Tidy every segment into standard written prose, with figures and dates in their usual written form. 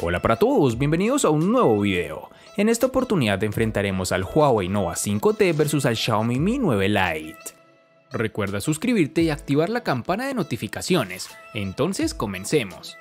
Hola para todos, bienvenidos a un nuevo video. En esta oportunidad enfrentaremos al Huawei Nova 5T versus al Xiaomi Mi 9 Lite. Recuerda suscribirte y activar la campana de notificaciones. Entonces comencemos.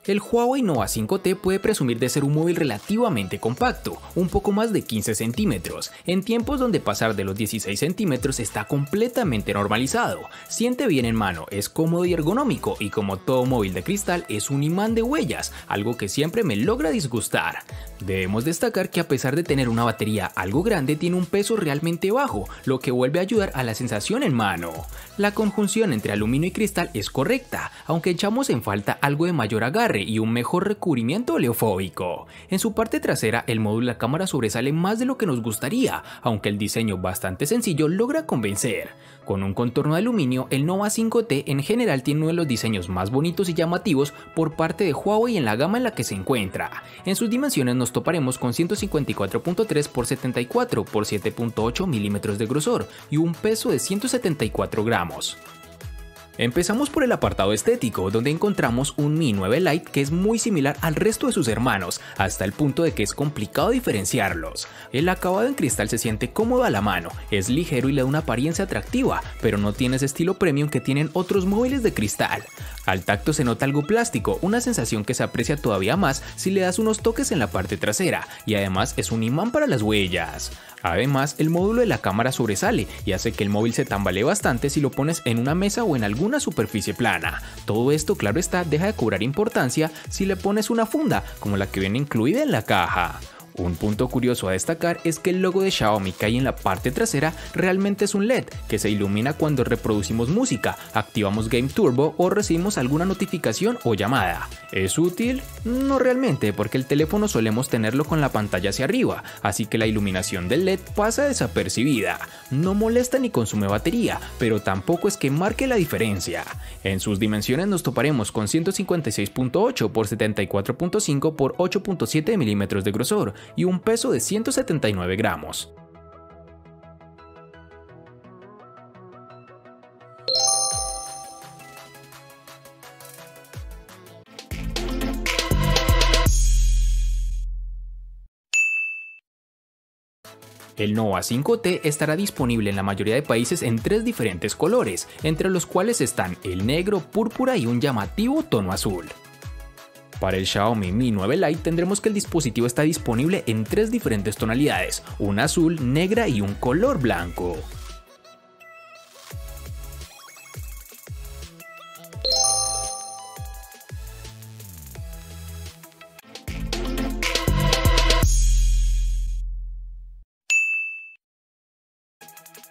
El Huawei Nova 5T puede presumir de ser un móvil relativamente compacto, un poco más de 15 centímetros, en tiempos donde pasar de los 16 centímetros está completamente normalizado. Siente bien en mano, es cómodo y ergonómico y como todo móvil de cristal es un imán de huellas, algo que siempre me logra disgustar. Debemos destacar que a pesar de tener una batería algo grande tiene un peso realmente bajo, lo que vuelve a ayudar a la sensación en mano. La conjunción entre aluminio y cristal es correcta, aunque echamos en falta algo de mayor agarre y un mejor recubrimiento oleofóbico. En su parte trasera el módulo de la cámara sobresale más de lo que nos gustaría, aunque el diseño bastante sencillo logra convencer. Con un contorno de aluminio, el Nova 5T en general tiene uno de los diseños más bonitos y llamativos por parte de Huawei en la gama en la que se encuentra. En sus dimensiones nos toparemos con 154.3 x 74 x 7.8 milímetros de grosor y un peso de 174 gramos. Empezamos por el apartado estético, donde encontramos un Mi 9 Lite que es muy similar al resto de sus hermanos, hasta el punto de que es complicado diferenciarlos. El acabado en cristal se siente cómodo a la mano, es ligero y le da una apariencia atractiva, pero no tiene ese estilo premium que tienen otros móviles de cristal. Al tacto se nota algo plástico, una sensación que se aprecia todavía más si le das unos toques en la parte trasera, y además es un imán para las huellas. Además, el módulo de la cámara sobresale y hace que el móvil se tambalee bastante si lo pones en una mesa o en alguna superficie plana. Todo esto, claro está, deja de cobrar importancia si le pones una funda, como la que viene incluida en la caja. Un punto curioso a destacar es que el logo de Xiaomi que hay en la parte trasera realmente es un LED que se ilumina cuando reproducimos música, activamos Game Turbo o recibimos alguna notificación o llamada. ¿Es útil? No realmente, porque el teléfono solemos tenerlo con la pantalla hacia arriba, así que la iluminación del LED pasa desapercibida. No molesta ni consume batería, pero tampoco es que marque la diferencia. En sus dimensiones nos toparemos con 156.8 x 74.5 x 8.7 milímetros de grosor y un peso de 179 gramos. El Nova 5T estará disponible en la mayoría de países en 3 diferentes colores, entre los cuales están el negro, púrpura y un llamativo tono azul. Para el Xiaomi Mi 9 Lite tendremos que el dispositivo está disponible en 3 diferentes tonalidades, una azul, negra y un color blanco.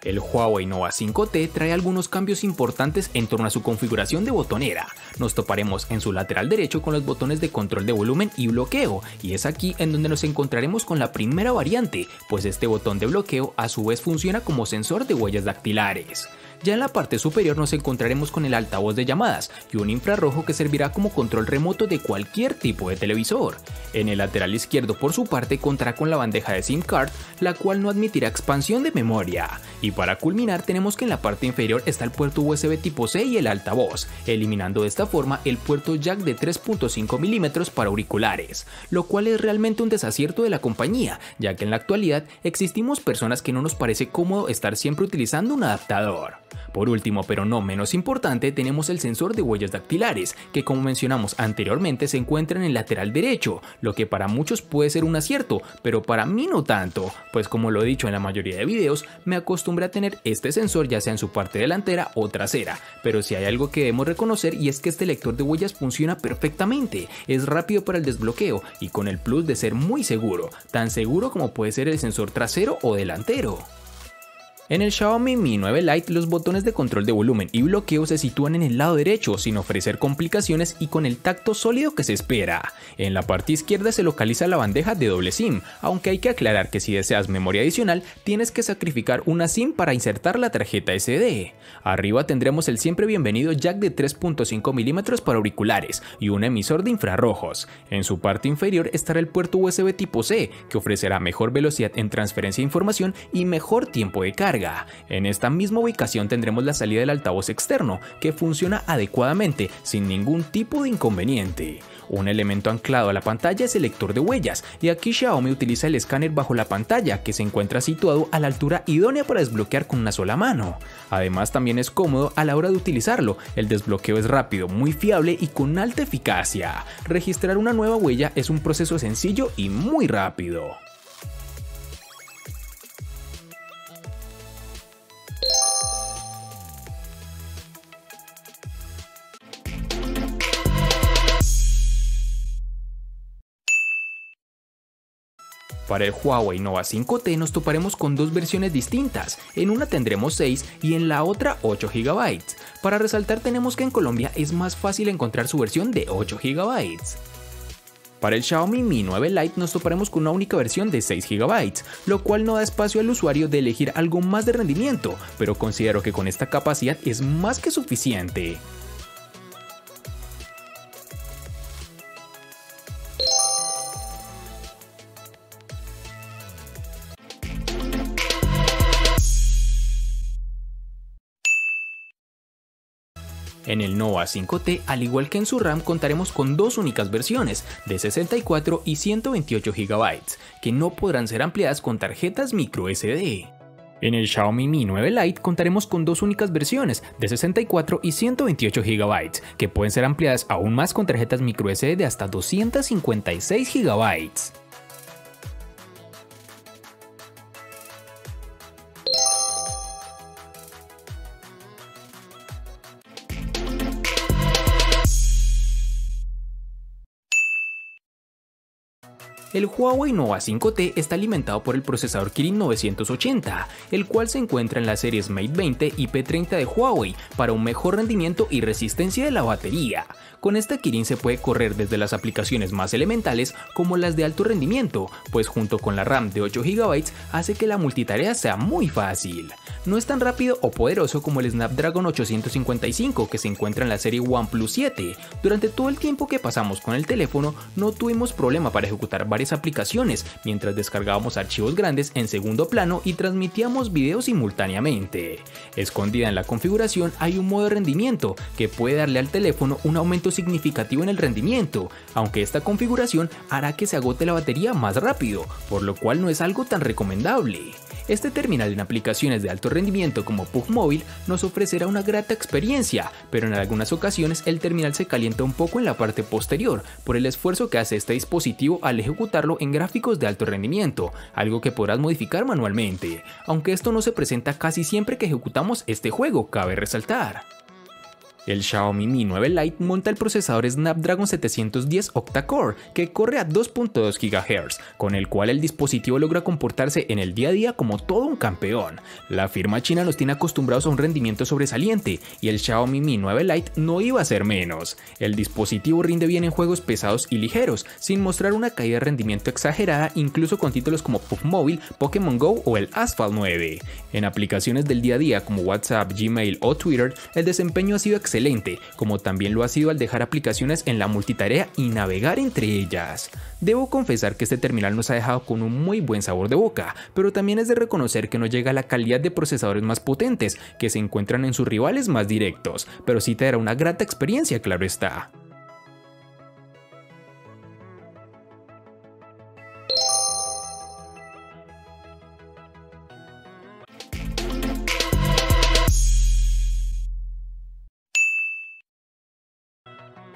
El Huawei Nova 5T trae algunos cambios importantes en torno a su configuración de botonera. Nos toparemos en su lateral derecho con los botones de control de volumen y bloqueo, y es aquí en donde nos encontraremos con la primera variante, pues este botón de bloqueo a su vez funciona como sensor de huellas dactilares. Ya en la parte superior nos encontraremos con el altavoz de llamadas y un infrarrojo que servirá como control remoto de cualquier tipo de televisor. En el lateral izquierdo por su parte contará con la bandeja de SIM card, la cual no admitirá expansión de memoria. Y para culminar tenemos que en la parte inferior está el puerto USB tipo C y el altavoz, eliminando de esta forma el puerto jack de 3.5 milímetros para auriculares, lo cual es realmente un desacierto de la compañía, ya que en la actualidad existimos personas que no nos parece cómodo estar siempre utilizando un adaptador. Por último, pero no menos importante, tenemos el sensor de huellas dactilares, que como mencionamos anteriormente se encuentra en el lateral derecho, lo que para muchos puede ser un acierto, pero para mí no tanto, pues como lo he dicho en la mayoría de videos, me acostumbré a tener este sensor ya sea en su parte delantera o trasera, pero si hay algo que debemos reconocer y es que este lector de huellas funciona perfectamente, es rápido para el desbloqueo y con el plus de ser muy seguro, tan seguro como puede ser el sensor trasero o delantero. En el Xiaomi Mi 9 Lite los botones de control de volumen y bloqueo se sitúan en el lado derecho sin ofrecer complicaciones y con el tacto sólido que se espera. En la parte izquierda se localiza la bandeja de doble SIM, aunque hay que aclarar que si deseas memoria adicional tienes que sacrificar una SIM para insertar la tarjeta SD. Arriba tendremos el siempre bienvenido jack de 3.5 mm para auriculares y un emisor de infrarrojos. En su parte inferior estará el puerto USB tipo C, que ofrecerá mejor velocidad en transferencia de información y mejor tiempo de carga. En esta misma ubicación tendremos la salida del altavoz externo, que funciona adecuadamente sin ningún tipo de inconveniente. Un elemento anclado a la pantalla es el lector de huellas, y aquí Xiaomi utiliza el escáner bajo la pantalla, que se encuentra situado a la altura idónea para desbloquear con una sola mano. Además también es cómodo a la hora de utilizarlo, el desbloqueo es rápido, muy fiable y con alta eficacia. Registrar una nueva huella es un proceso sencillo y muy rápido. Para el Huawei Nova 5T nos toparemos con dos versiones distintas, en una tendremos 6 y en la otra 8 GB. Para resaltar tenemos que en Colombia es más fácil encontrar su versión de 8 GB. Para el Xiaomi Mi 9 Lite nos toparemos con una única versión de 6 GB, lo cual no da espacio al usuario de elegir algo más de rendimiento, pero considero que con esta capacidad es más que suficiente. En el Nova 5T, al igual que en su RAM, contaremos con dos únicas versiones, de 64 y 128 GB, que no podrán ser ampliadas con tarjetas microSD. En el Xiaomi Mi 9 Lite contaremos con dos únicas versiones, de 64 y 128 GB, que pueden ser ampliadas aún más con tarjetas microSD de hasta 256 GB. El Huawei Nova 5T está alimentado por el procesador Kirin 980, el cual se encuentra en las series Mate 20 y P30 de Huawei para un mejor rendimiento y resistencia de la batería. Con esta Kirin se puede correr desde las aplicaciones más elementales como las de alto rendimiento, pues junto con la RAM de 8 GB hace que la multitarea sea muy fácil. No es tan rápido o poderoso como el Snapdragon 855 que se encuentra en la serie OnePlus 7. Durante todo el tiempo que pasamos con el teléfono no tuvimos problema para ejecutar varias aplicaciones mientras descargábamos archivos grandes en segundo plano y transmitíamos videos simultáneamente. Escondida en la configuración hay un modo de rendimiento que puede darle al teléfono un aumento significativo en el rendimiento, aunque esta configuración hará que se agote la batería más rápido, por lo cual no es algo tan recomendable. Este terminal en aplicaciones de alto rendimiento como PUBG Móvil nos ofrecerá una grata experiencia, pero en algunas ocasiones el terminal se calienta un poco en la parte posterior por el esfuerzo que hace este dispositivo al ejecutarlo en gráficos de alto rendimiento, algo que podrás modificar manualmente, aunque esto no se presenta casi siempre que ejecutamos este juego, cabe resaltar. El Xiaomi Mi 9 Lite monta el procesador Snapdragon 710 octa-core que corre a 2.2 GHz, con el cual el dispositivo logra comportarse en el día a día como todo un campeón. La firma china nos tiene acostumbrados a un rendimiento sobresaliente y el Xiaomi Mi 9 Lite no iba a ser menos. El dispositivo rinde bien en juegos pesados y ligeros, sin mostrar una caída de rendimiento exagerada incluso con títulos como PUBG Móvil, Pokémon Go o el Asphalt 9. En aplicaciones del día a día como WhatsApp, Gmail o Twitter, el desempeño ha sido excelente, como también lo ha sido al dejar aplicaciones en la multitarea y navegar entre ellas. Debo confesar que este terminal nos ha dejado con un muy buen sabor de boca, pero también es de reconocer que no llega a la calidad de procesadores más potentes que se encuentran en sus rivales más directos, pero sí te dará una grata experiencia, claro está.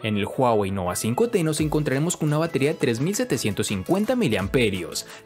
En el Huawei Nova 5T nos encontraremos con una batería de 3750 mAh,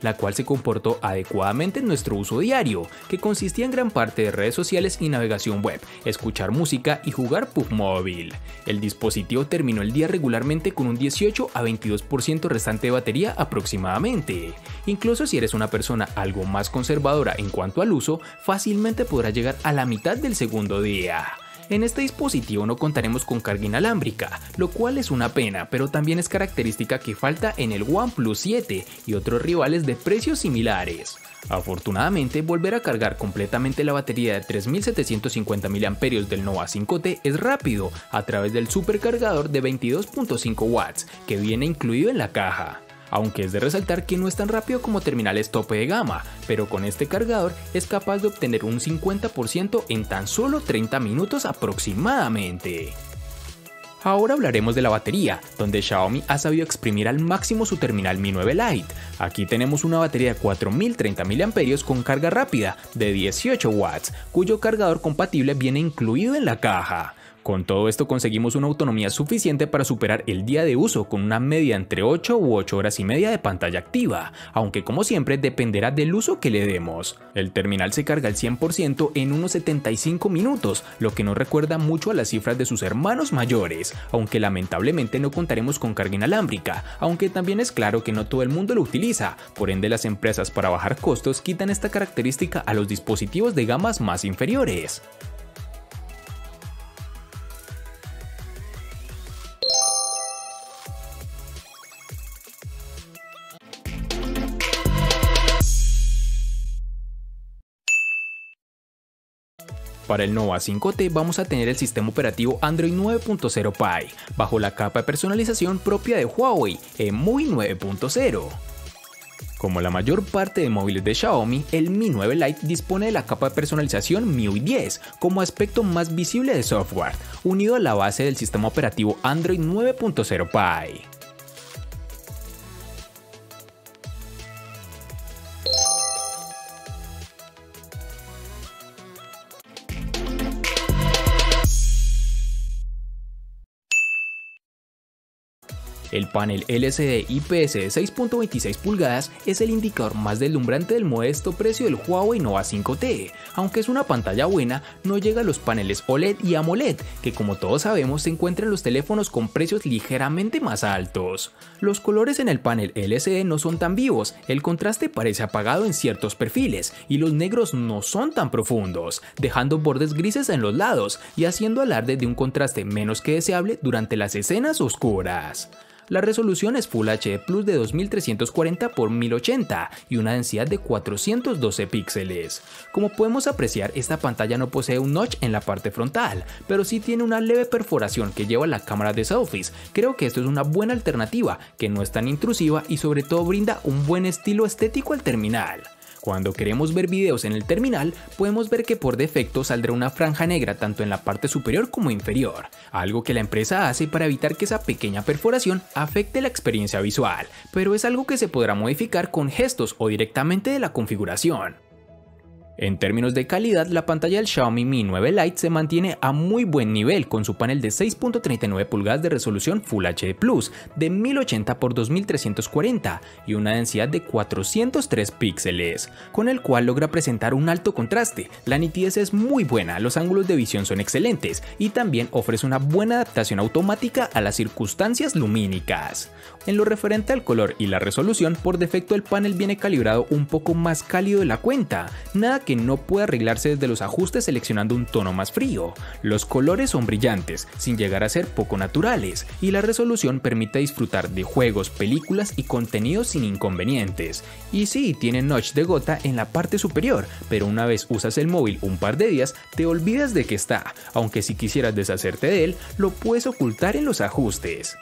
la cual se comportó adecuadamente en nuestro uso diario, que consistía en gran parte de redes sociales y navegación web, escuchar música y jugar PUBG móvil. El dispositivo terminó el día regularmente con un 18 a 22% restante de batería aproximadamente. Incluso si eres una persona algo más conservadora en cuanto al uso, fácilmente podrás llegar a la mitad del segundo día. En este dispositivo no contaremos con carga inalámbrica, lo cual es una pena, pero también es característica que falta en el OnePlus 7 y otros rivales de precios similares. Afortunadamente, volver a cargar completamente la batería de 3750 mAh del Nova 5T es rápido a través del supercargador de 22.5 watts que viene incluido en la caja. Aunque es de resaltar que no es tan rápido como terminales tope de gama, pero con este cargador es capaz de obtener un 50% en tan solo 30 minutos aproximadamente. Ahora hablaremos de la batería, donde Xiaomi ha sabido exprimir al máximo su terminal Mi 9 Lite. Aquí tenemos una batería de 4030 mAh con carga rápida de 18 watts, cuyo cargador compatible viene incluido en la caja. Con todo esto conseguimos una autonomía suficiente para superar el día de uso con una media entre 8 u 8 horas y media de pantalla activa, aunque como siempre dependerá del uso que le demos. El terminal se carga al 100% en unos 75 minutos, lo que nos recuerda mucho a las cifras de sus hermanos mayores, aunque lamentablemente no contaremos con carga inalámbrica, aunque también es claro que no todo el mundo lo utiliza, por ende las empresas para bajar costos quitan esta característica a los dispositivos de gamas más inferiores. Para el Nova 5T vamos a tener el sistema operativo Android 9.0 Pie, bajo la capa de personalización propia de Huawei, EMUI 9.0. Como la mayor parte de móviles de Xiaomi, el Mi 9 Lite dispone de la capa de personalización MIUI 10 como aspecto más visible de software, unido a la base del sistema operativo Android 9.0 Pie. El panel LCD IPS de 6.26 pulgadas es el indicador más deslumbrante del modesto precio del Huawei Nova 5T. Aunque es una pantalla buena, no llega a los paneles OLED y AMOLED, que como todos sabemos se encuentran en los teléfonos con precios ligeramente más altos. Los colores en el panel LCD no son tan vivos, el contraste parece apagado en ciertos perfiles y los negros no son tan profundos, dejando bordes grises en los lados y haciendo alarde de un contraste menos que deseable durante las escenas oscuras. La resolución es Full HD Plus de 2340 x 1080 y una densidad de 412 píxeles. Como podemos apreciar, esta pantalla no posee un notch en la parte frontal, pero sí tiene una leve perforación que lleva la cámara de selfies. Creo que esto es una buena alternativa, que no es tan intrusiva y sobre todo brinda un buen estilo estético al terminal. Cuando queremos ver videos en el terminal, podemos ver que por defecto saldrá una franja negra tanto en la parte superior como inferior, algo que la empresa hace para evitar que esa pequeña perforación afecte la experiencia visual, pero es algo que se podrá modificar con gestos o directamente de la configuración. En términos de calidad, la pantalla del Xiaomi Mi 9 Lite se mantiene a muy buen nivel con su panel de 6.39 pulgadas de resolución Full HD Plus de 1080 x 2340 y una densidad de 403 píxeles, con el cual logra presentar un alto contraste. La nitidez es muy buena, los ángulos de visión son excelentes y también ofrece una buena adaptación automática a las circunstancias lumínicas. En lo referente al color y la resolución, por defecto el panel viene calibrado un poco más cálido de la cuenta, nada que no puede arreglarse desde los ajustes seleccionando un tono más frío. Los colores son brillantes, sin llegar a ser poco naturales, y la resolución permite disfrutar de juegos, películas y contenidos sin inconvenientes. Y sí, tiene notch de gota en la parte superior, pero una vez usas el móvil un par de días, te olvidas de que está, aunque si quisieras deshacerte de él, lo puedes ocultar en los ajustes.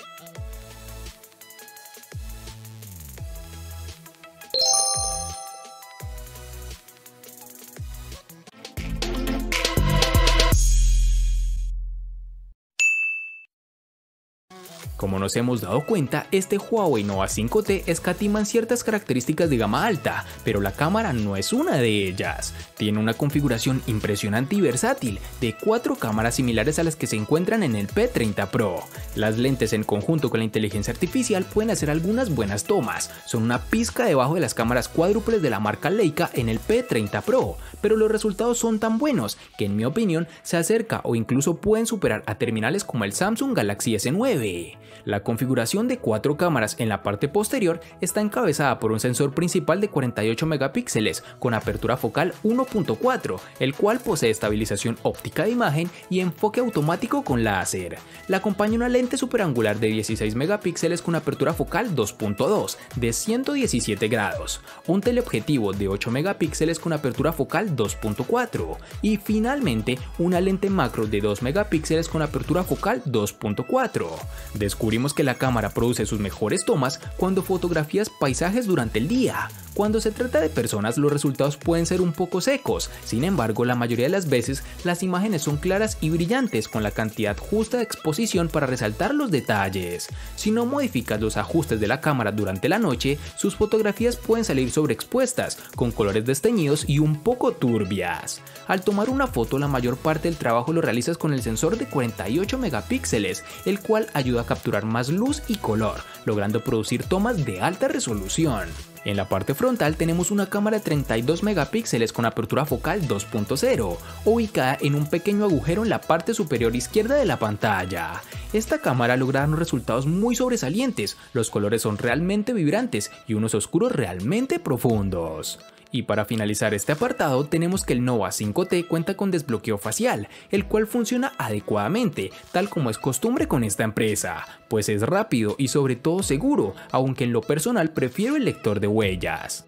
Como nos hemos dado cuenta, este Huawei Nova 5T escatima en ciertas características de gama alta, pero la cámara no es una de ellas. Tiene una configuración impresionante y versátil, de 4 cámaras similares a las que se encuentran en el P30 Pro. Las lentes en conjunto con la inteligencia artificial pueden hacer algunas buenas tomas, son una pizca debajo de las cámaras cuádruples de la marca Leica en el P30 Pro, pero los resultados son tan buenos que en mi opinión se acerca o incluso pueden superar a terminales como el Samsung Galaxy S9. La configuración de 4 cámaras en la parte posterior está encabezada por un sensor principal de 48 megapíxeles con apertura focal 1.4, el cual posee estabilización óptica de imagen y enfoque automático con láser. Le acompaña una lente superangular de 16 megapíxeles con apertura focal 2.2 de 117 grados, un teleobjetivo de 8 megapíxeles con apertura focal 2.4 y finalmente una lente macro de 2 megapíxeles con apertura focal 2.4. Descubrimos que la cámara produce sus mejores tomas cuando fotografías paisajes durante el día. Cuando se trata de personas, los resultados pueden ser un poco secos, sin embargo la mayoría de las veces las imágenes son claras y brillantes con la cantidad justa de exposición para resaltar los detalles. Si no modificas los ajustes de la cámara durante la noche, sus fotografías pueden salir sobreexpuestas, con colores desteñidos y un poco turbias. Al tomar una foto, la mayor parte del trabajo lo realizas con el sensor de 48 megapíxeles, el cual ayuda a capturar más luz y color, logrando producir tomas de alta resolución. En la parte frontal tenemos una cámara de 32 megapíxeles con apertura focal 2.0, ubicada en un pequeño agujero en la parte superior izquierda de la pantalla. Esta cámara logra unos resultados muy sobresalientes, los colores son realmente vibrantes y unos oscuros realmente profundos. Y para finalizar este apartado tenemos que el Nova 5T cuenta con desbloqueo facial, el cual funciona adecuadamente, tal como es costumbre con esta empresa, pues es rápido y sobre todo seguro, aunque en lo personal prefiero el lector de huellas.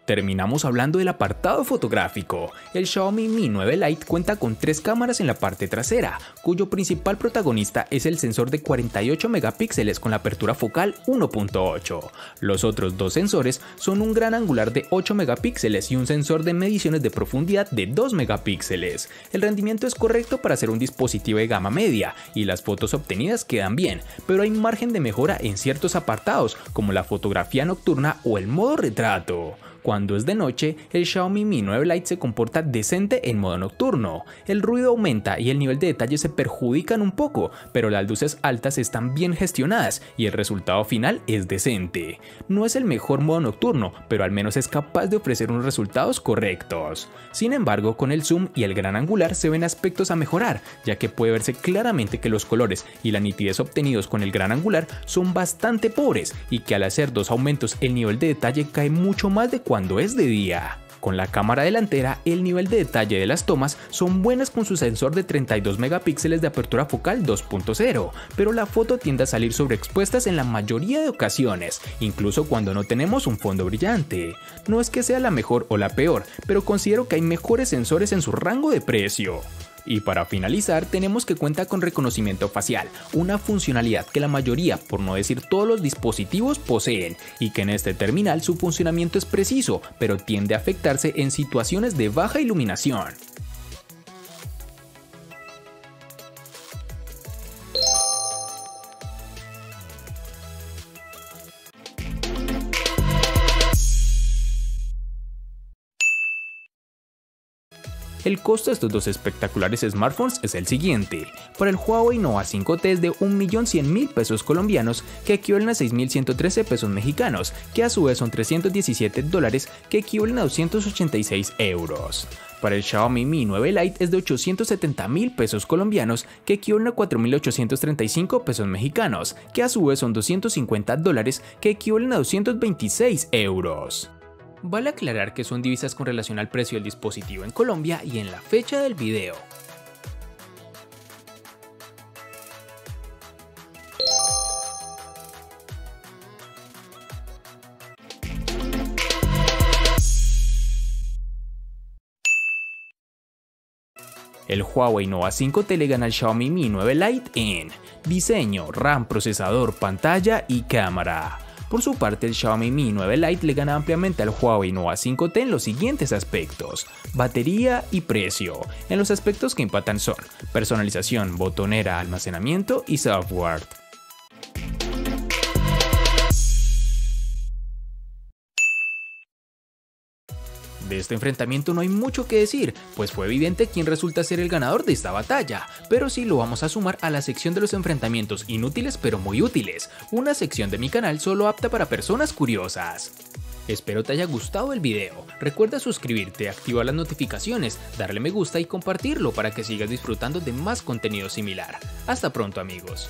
Terminamos hablando del apartado fotográfico. El Xiaomi Mi 9 Lite cuenta con 3 cámaras en la parte trasera, cuyo principal protagonista es el sensor de 48 megapíxeles con la apertura focal 1.8. Los otros 2 sensores son un gran angular de 8 megapíxeles y un sensor de mediciones de profundidad de 2 megapíxeles. El rendimiento es correcto para ser un dispositivo de gama media y las fotos obtenidas quedan bien, pero hay margen de mejora en ciertos apartados como la fotografía nocturna o el modo retrato. Cuando es de noche, el Xiaomi Mi 9 Lite se comporta decente en modo nocturno. El ruido aumenta y el nivel de detalle se perjudican un poco, pero las luces altas están bien gestionadas y el resultado final es decente. No es el mejor modo nocturno, pero al menos es capaz de ofrecer unos resultados correctos. Sin embargo, con el zoom y el gran angular se ven aspectos a mejorar, ya que puede verse claramente que los colores y la nitidez obtenidos con el gran angular son bastante pobres y que al hacer 2 aumentos el nivel de detalle cae mucho más de cuando es de día. Con la cámara delantera, el nivel de detalle de las tomas son buenas con su sensor de 32 megapíxeles de apertura focal 2.0, pero la foto tiende a salir sobreexpuestas en la mayoría de ocasiones, incluso cuando no tenemos un fondo brillante. No es que sea la mejor o la peor, pero considero que hay mejores sensores en su rango de precio. Y para finalizar tenemos que cuenta con reconocimiento facial, una funcionalidad que la mayoría, por no decir todos los dispositivos poseen, y que en este terminal su funcionamiento es preciso, pero tiende a afectarse en situaciones de baja iluminación. El costo de estos 2 espectaculares smartphones es el siguiente. Para el Huawei Nova 5T es de 1.100.000 pesos colombianos, que equivalen a 6.113 pesos mexicanos, que a su vez son $317, que equivalen a 286 euros. Para el Xiaomi Mi 9 Lite es de 870.000 pesos colombianos, que equivalen a 4.835 pesos mexicanos, que a su vez son $250, que equivalen a 226 euros. Vale aclarar que son divisas con relación al precio del dispositivo en Colombia y en la fecha del video. El Huawei Nova 5T le gana al Xiaomi Mi 9 Lite en diseño, RAM, procesador, pantalla y cámara. Por su parte, el Xiaomi Mi 9 Lite le gana ampliamente al Huawei Nova 5T en los siguientes aspectos: batería y precio. En los aspectos que empatan son personalización, botonera, almacenamiento y software. De este enfrentamiento no hay mucho que decir, pues fue evidente quién resulta ser el ganador de esta batalla, pero sí lo vamos a sumar a la sección de los enfrentamientos inútiles pero muy útiles, una sección de mi canal solo apta para personas curiosas. Espero te haya gustado el video, recuerda suscribirte, activar las notificaciones, darle me gusta y compartirlo para que sigas disfrutando de más contenido similar. Hasta pronto amigos.